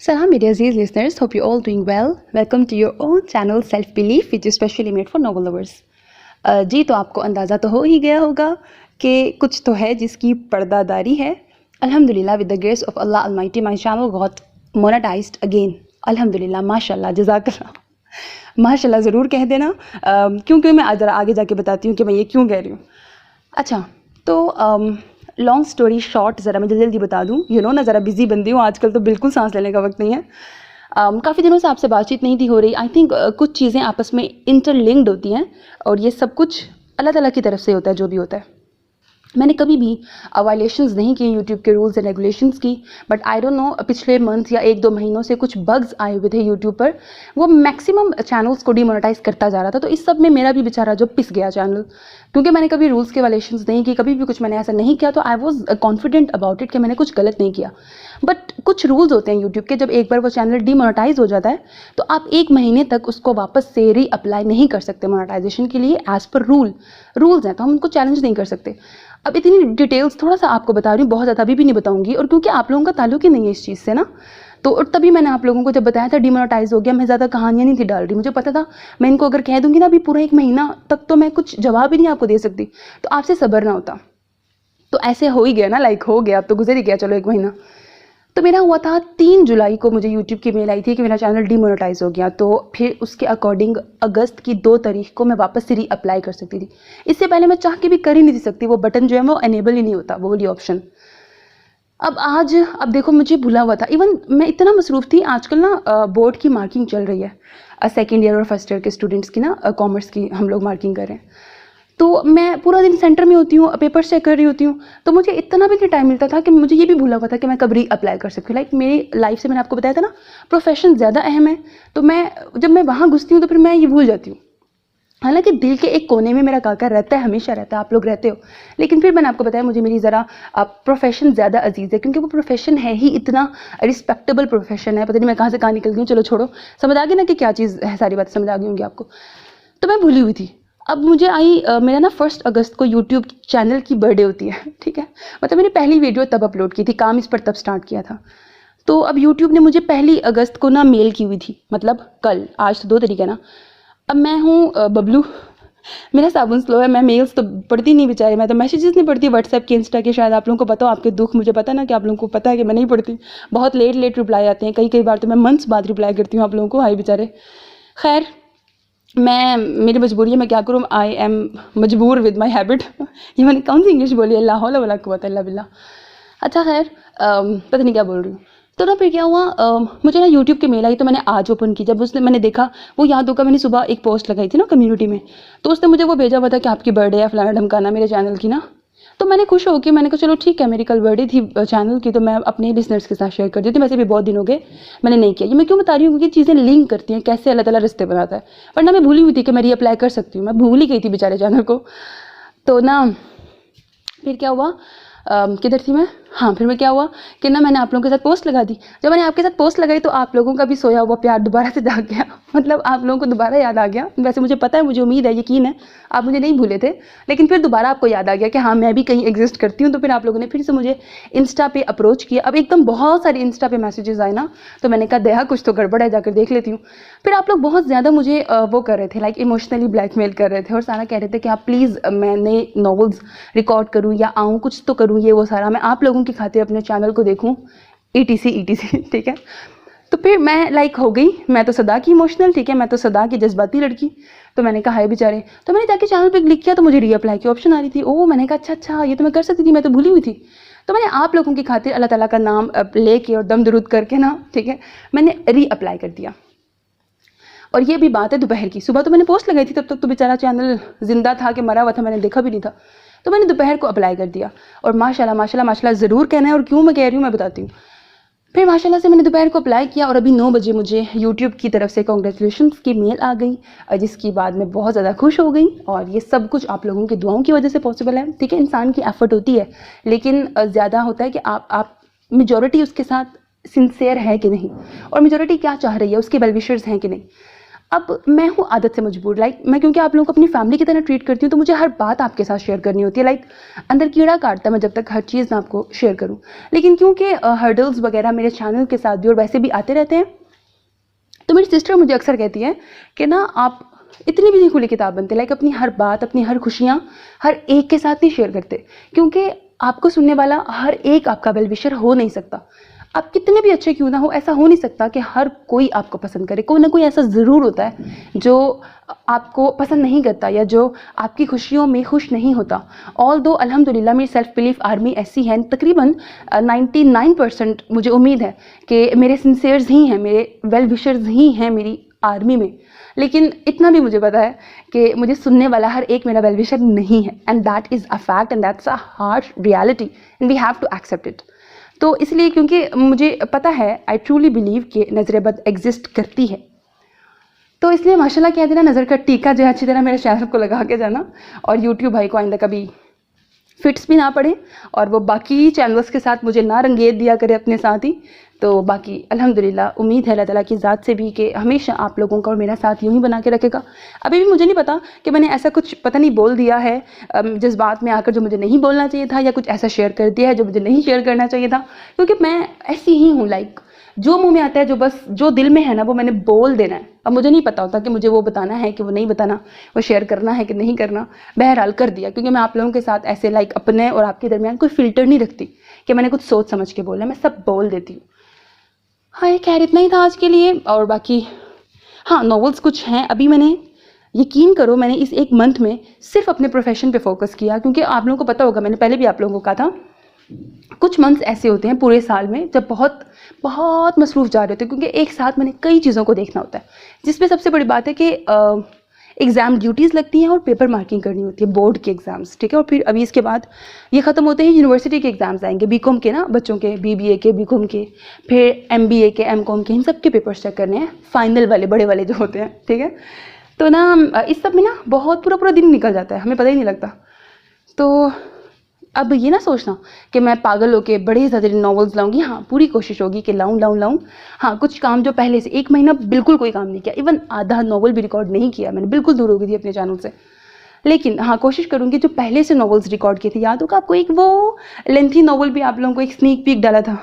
Salam, my dear listeners. Hope you're all doing well. Welcome to your own channel Self Belief, which is specially made for novel lovers. जी तो आपको अंदाज़ा तो हो ही गया होगा कि कुछ तो है जिसकी पर्दादारी है. अल्हम्दुलिल्लाह, with the grace of Allah Almighty, my channel got monetized again. अल्हम्दुलिल्लाह, माशाल्लाह, जज़ाकल्लाह. माशाल्लाह ज़रूर कह देना, क्योंकि मैं ज़रा आगे जाके बताती हूँ कि मैं ये क्यों कह रही हूँ. अच्छा, तो लॉन्ग स्टोरी शॉर्ट ज़रा मैं जल्दी बता दूँ. ना ज़रा बिजी बंदी हूँ आजकल, तो बिल्कुल सांस लेने का वक्त नहीं है. काफ़ी दिनों से आपसे बातचीत नहीं थी हो रही. आई थिंक कुछ चीज़ें आपस में इंटरलिंक्ड होती हैं और ये सब कुछ अल्लाह ताला की तरफ से होता है जो भी होता है. मैंने कभी भी वायलेशंस नहीं की यूट्यूब के रूल्स एंड रेगुलेशंस की, बट आई डोंट नो पिछले मंथ या 1-2 महीनों से कुछ बग्स आए हुए थे यूट्यूब पर. वो मैक्सिमम चैनल्स को डिमोनेटाइज करता जा रहा था. तो इस सब में मेरा भी बेचारा जो पिस गया चैनल, क्योंकि मैंने कभी रूल्स के वायलेशंस नहीं की, कभी भी कुछ मैंने ऐसा नहीं किया. तो I was confident about it कि मैंने कुछ गलत नहीं किया. बट कुछ रूल्स होते हैं यूट्यूब के, जब एक बार वो चैनल डिमोनेटाइज हो जाता है तो आप 1 महीने तक उसको वापस से रीअप्लाई नहीं कर सकते मोनेटाइजेशन के लिए. एज पर रूल्स हैं, तो हम उनको चैलेंज नहीं कर सकते. अब इतनी डिटेल्स थोड़ा सा आपको बता रही हूँ, बहुत ज़्यादा अभी भी नहीं बताऊंगी, और क्योंकि आप लोगों का ताल्लुक ही नहीं है इस चीज़ से ना, तो और तभी मैंने आप लोगों को जब बताया था डिमोनेटाइज हो गया, मैं ज़्यादा कहानियाँ नहीं थी डाल रही. मुझे पता था मैं इनको अगर कह दूंगी ना अभी पूरा 1 महीना तक, तो मैं कुछ जवाब ही नहीं आपको दे सकती, तो आपसे सब्र ना होता. तो ऐसे हो ही गया ना, लाइक हो गया, अब तो गुजर ही गया, चलो 1 महीना. तो मेरा हुआ था 3 जुलाई को मुझे यूट्यूब की मेल आई थी कि मेरा चैनल डिमोनेटाइज हो गया. तो फिर उसके अकॉर्डिंग अगस्त की 2 तारीख को मैं वापस से रीअप्लाई कर सकती थी. इससे पहले मैं चाह के भी कर ही नहीं सकती. वो बटन जो है वो एनेबल ही नहीं होता, वो वाली ऑप्शन. अब देखो, मुझे भूला हुआ था. इवन मैं इतना मसरूफ़ थी. आजकल ना बोर्ड की मार्किंग चल रही है, सेकेंड ईयर और फर्स्ट ईयर के स्टूडेंट्स की ना, कॉमर्स की हम लोग मार्किंग कर रहे हैं. तो मैं पूरा दिन सेंटर में होती हूँ, पेपर्स चेक कर रही होती हूँ. तो मुझे इतना भी नहीं टाइम मिलता था कि मुझे ये भी भूला हुआ था कि मैं कब रीअप्लाई कर सकती हूँ. लाइक मेरी लाइफ से मैंने आपको बताया था ना, प्रोफेशन ज़्यादा अहम है. तो जब मैं वहाँ घुसती हूँ तो फिर मैं ये भूल जाती हूँ. हालांकि दिल के एक कोने में मेरा काका रहता है, हमेशा रहता है, आप लोग रहते हो. लेकिन फिर मैंने आपको बताया मुझे मेरी ज़रा प्रोफेशन ज़्यादा अजीज़ है, क्योंकि वो प्रोफेशन है ही इतना रिस्पेक्टेबल प्रोफेशन है. पता नहीं मैं कहाँ से कहाँ निकल गई हूँ, चलो छोड़ो. समझ आ गई ना कि क्या चीज़ है, सारी बातें समझ आ गई होंगी आपको. तो मैं भूली हुई थी. अब मुझे मेरा ना 1 अगस्त को यूट्यूब चैनल की बर्थडे होती है, ठीक है. मतलब मैंने पहली वीडियो तब अपलोड की थी, काम इस पर तब स्टार्ट किया था. तो अब यूट्यूब ने मुझे 1 अगस्त को ना मेल की हुई थी, मतलब कल, आज तो 2 तारीख है ना. अब मैं हूँ बबलू, मेरा साबुन स्लो है, मैं मेल्स तो पढ़ती नहीं बेचारे, मैं तो मैसेजेस नहीं पढ़ती व्हाट्सएप के, इंस्टा के. शायद आप लोगों को पता हो, आपके दुख मुझे पता ना, कि आप लोगों को पता है कि मैं नहीं पढ़ती. बहुत लेट रिप्लाई आते हैं, कई बार तो मैं मंथ्स बाद रिप्लाई करती हूँ आप लोगों को. हाय बेचारे. खैर, मेरी मजबूरी है, मैं क्या करूँ. आई एम मजबूर विद माई हैबिट. ये मैंने कौन सी इंग्लिश बोली, अल्लाह हौला वला कुव्वता इल्ला बिल्लाह. अच्छा खैर, पता नहीं क्या बोल रही हूँ. तो ना फिर क्या हुआ, मुझे ना यूट्यूब की मेल आई, तो मैंने आज ओपन की. जब मैंने देखा, वो याद होगा मैंने सुबह एक पोस्ट लगाई थी ना कम्युनिटी में, तो उसने मुझे वो भेजा हुआ था कि आपकी बर्थडे है, फलाना ढमकाना, मेरे चैनल की ना. तो मैंने खुश होकर मैंने कहा चलो ठीक है, मेरी कल बर्थडे थी चैनल की, तो मैं अपने लिसनर्स के साथ शेयर कर दी थी. वैसे भी बहुत दिन हो गए मैंने नहीं किया. ये मैं क्यों बता रही हूँ, क्योंकि चीज़ें लिंक करती हैं, कैसे अल्लाह ताला रिश्ते बनाता है. वरना मैं भूली हुई थी कि मैं रीअप्लाई कर सकती हूँ, मैं भूल ही गई थी बेचारे चैनल को. तो ना फिर क्या हुआ, किधर थी मैं, हाँ, फिर मैं क्या हुआ कि ना मैंने आप लोगों के साथ पोस्ट लगा दी. जब मैंने आपके साथ पोस्ट लगाई तो आप लोगों का भी सोया हुआ प्यार दोबारा से जाग गया. मतलब आप लोगों को दोबारा याद आ गया. वैसे मुझे पता है, मुझे उम्मीद है, यकीन है, आप मुझे नहीं भूले थे. लेकिन फिर दोबारा आपको याद आ गया कि हाँ मैं भी कहीं एग्जिस्ट करती हूँ. तो फिर आप लोगों ने फिर से मुझे इंस्टा पे अप्रोच किया. अब एकदम बहुत सारे इंस्टा पे मैसेजेस आए ना, तो मैंने कहा दया कुछ तो गड़बड़ है, जाकर देख लेती हूँ. फिर आप लोग बहुत ज़्यादा मुझे वो कर रहे थे, लाइक इमोशनली ब्लैकमेल कर रहे थे, और सारा कह रहे थे कि आप प्लीज़ मैं नए नॉवेल्स रिकॉर्ड करूँ या आऊँ, कुछ तो करूँ, ये वो सारा, मैं आप लोगों की खातिर अपने चैनल को देखूं, ETC. ठीक है. तो फिर मैं लाइक हो गई, मैं तो सदा की इमोशनल, ठीक है, मैं तो सदा की जज्बाती लड़की. तो मैंने कहा हाय बेचारे. तो मैंने जाके चैनल पे क्लिक किया तो मुझे रीअप्लाई की ऑप्शन आ रही थी. ओह, मैंने कहा अच्छा ये तो मैं कर सकती थी, मैं तो भूली हुई थी. तो मैंने आप लोगों की खातिर अल्लाह ताला का नाम लेके और दम दरूद करके ना, ठीक है, मैंने रीअप्लाई कर दिया. और ये भी बात है दोपहर की. सुबह तो मैंने पोस्ट लगाई थी, तब तक तो बेचारा चैनल जिंदा था कि मरा हुआ था, मैंने देखा भी नहीं था. तो मैंने दोपहर को अप्लाई कर दिया, और माशाल्लाह ज़रूर कहना है, और क्यों मैं कह रही हूँ मैं बताती हूँ. फिर माशाल्लाह से मैंने दोपहर को अप्लाई किया, और अभी 9 बजे मुझे यूट्यूब की तरफ से कॉन्ग्रेचुलेशंस की मेल आ गई, जिसके बाद मैं बहुत ज़्यादा खुश हो गई. और ये सब कुछ आप लोगों की दुआओं की वजह से पॉसिबल है. ठीक है, इंसान की एफर्ट होती है, लेकिन ज़्यादा होता है कि आप मेजॉरिटी उसके साथ सिंसियर है कि नहीं, और मेजॉरिटी क्या चाह रही है, उसके वेल विशर्स हैं कि नहीं. अब मैं हूँ आदत से मजबूर, लाइक मैं क्योंकि आप लोगों को अपनी फैमिली की तरह ट्रीट करती हूँ, तो मुझे हर बात आपके साथ शेयर करनी होती है। लाइक अंदर कीड़ा काटता है मैं जब तक हर चीज़ ना आपको शेयर करूँ। लेकिन क्योंकि हर्डल्स वगैरह मेरे चैनल के साथ भी और वैसे भी आते रहते हैं, तो मेरी सिस्टर मुझे अक्सर कहती है कि ना आप इतनी भी नहीं खुली किताब बनते, लाइक अपनी हर बात, अपनी हर खुशियाँ हर एक के साथ नहीं शेयर करते, क्योंकि आपको सुनने वाला हर एक आपका वेल विशर हो नहीं सकता। आप कितने भी अच्छे क्यों ना हो, ऐसा हो नहीं सकता कि हर कोई आपको पसंद करे। कोई ना कोई ऐसा ज़रूर होता है जो आपको पसंद नहीं करता या जो आपकी खुशियों में खुश नहीं होता। ऑल दो अल्हम्दुलिल्लाह मेरी सेल्फ बिलीफ आर्मी ऐसी है, तकरीबन 99% मुझे उम्मीद है कि मेरे सिंसियर्स ही हैं, मेरे वेल विशर्स ही हैं मेरी आर्मी में। लेकिन इतना भी मुझे पता है कि मुझे सुनने वाला हर एक मेरा वेल विशर नहीं है, and that is a fact and that's a harsh reality and we have to accept it. तो इसलिए क्योंकि मुझे पता है, आई ट्रूली बिलीव कि नज़र बद एग्जिस्ट करती है, तो इसलिए माशाल्लाह कह देना नज़र का टीका जो है अच्छी तरह मेरे चैनल को लगा के जाना, और यूट्यूब भाई को आइंदा कभी फिट्स भी ना पड़े और वो बाकी चैनल्स के साथ मुझे ना रंगेत दिया करे अपने साथ ही। तो बाकी अल्हम्दुलिल्लाह उम्मीद है अल्लाह ताला की ज़ात से भी कि हमेशा आप लोगों का और मेरा साथ यूँ ही बना के रखेगा। अभी भी मुझे नहीं पता कि मैंने ऐसा कुछ पता नहीं बोल दिया है जज्बात में आकर जो मुझे नहीं बोलना चाहिए था, या कुछ ऐसा शेयर कर दिया है जो मुझे नहीं शेयर करना चाहिए था, क्योंकि मैं ऐसी ही हूँ। लाइक जो मुंह में आता है, जो बस जो दिल में है ना, वो मैंने बोल देना है। अब मुझे नहीं पता होता कि मुझे वो बताना है कि वो नहीं बताना, वो शेयर करना है कि नहीं करना। बहरहाल कर दिया, क्योंकि मैं आप लोगों के साथ ऐसे लाइक अपने और आपके दरमियान कोई फ़िल्टर नहीं रखती कि मैंने कुछ सोच समझ के बोला, मैं सब बोल देती हूँ। हाँ, ये खैर इतना ही था आज के लिए। और बाकी हाँ, नॉवेल्स कुछ हैं। अभी मैंने, यकीन करो, मैंने इस एक मंथ में सिर्फ अपने प्रोफेशन पे फोकस किया, क्योंकि आप लोगों को पता होगा, मैंने पहले भी आप लोगों को कहा था, कुछ मंथ्स ऐसे होते हैं पूरे साल में जब बहुत बहुत मसरूफ़ जा रहे होते हैं, क्योंकि एक साथ मैंने कई चीज़ों को देखना होता है, जिसमें सबसे बड़ी बात है कि एग्ज़ाम ड्यूटीज़ लगती हैं और पेपर मार्किंग करनी होती है, बोर्ड के एग्ज़ाम्स, ठीक है। और फिर अभी इसके बाद ये ख़त्म होते हैं, यूनिवर्सिटी के एग्ज़ाम्स आएंगे, बीकॉम के ना, बच्चों के, बीबीए के, बीकॉम के, फिर एमबीए के, एमकॉम के, इन सब के पेपर्स चेक करने हैं, फाइनल वाले बड़े वाले जो होते हैं, ठीक है। तो ना इस सब में ना बहुत पूरा पूरा दिन निकल जाता है, हमें पता ही नहीं लगता। तो अब ये ना सोचना कि मैं पागल होके बड़े ज़्यादा नॉवेल्स लाऊंगी। हाँ, पूरी कोशिश होगी कि लाऊं। हाँ, कुछ काम जो पहले से 1 महीना बिल्कुल कोई काम नहीं किया, इवन आधा नॉवल भी रिकॉर्ड नहीं किया, मैंने बिल्कुल दूर हो गई थी अपने चैनल से। लेकिन हाँ, कोशिश करूँगी जो पहले से नॉवेल्स रिकॉर्ड किए थे, याद होगा आपको, एक वो लेंथी नॉवल भी आप लोगों को एक स्नीक पीक डाला था,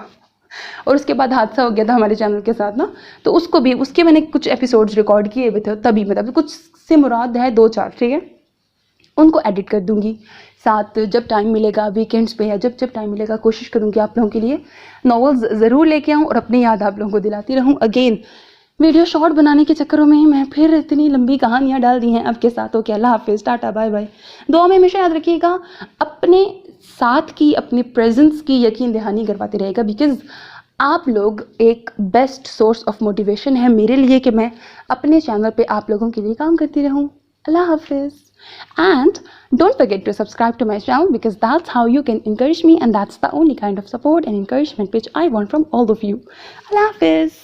और उसके बाद हादसा हो गया था हमारे चैनल के साथ ना, तो उसको भी, उसके मैंने कुछ एपिसोड्स रिकॉर्ड किए हुए थे तभी, मतलब कुछ से मुराद है 2-4, ठीक है। उनको एडिट कर दूंगी साथ, जब टाइम मिलेगा वीकेंड्स पे या जब जब टाइम मिलेगा कोशिश करूंगी आप लोगों के लिए नॉवेल्स ज़रूर लेके आऊँ और अपनी याद आप लोगों को दिलाती रहूँ। अगेन वीडियो शॉर्ट बनाने के चक्करों में मैं फिर इतनी लंबी कहानियाँ डाल दी हैं आपके साथ। ओके, अल्लाह हाफिज़, टाटा, बाय बाय। दुआ में हमेशा याद रखिएगा, अपने साथ की, अपने प्रेजेंस की यकीन दहानी करवाते रहेगा, बिकॉज आप लोग एक बेस्ट सोर्स ऑफ मोटिवेशन है मेरे लिए कि मैं अपने चैनल पे आप लोगों के लिए काम करती रहूँ। अल्लाह हाफिज़। And don't forget to subscribe to my channel, because that's how you can encourage me, and that's the only kind of support and encouragement which I want from all of you. Allah Hafiz.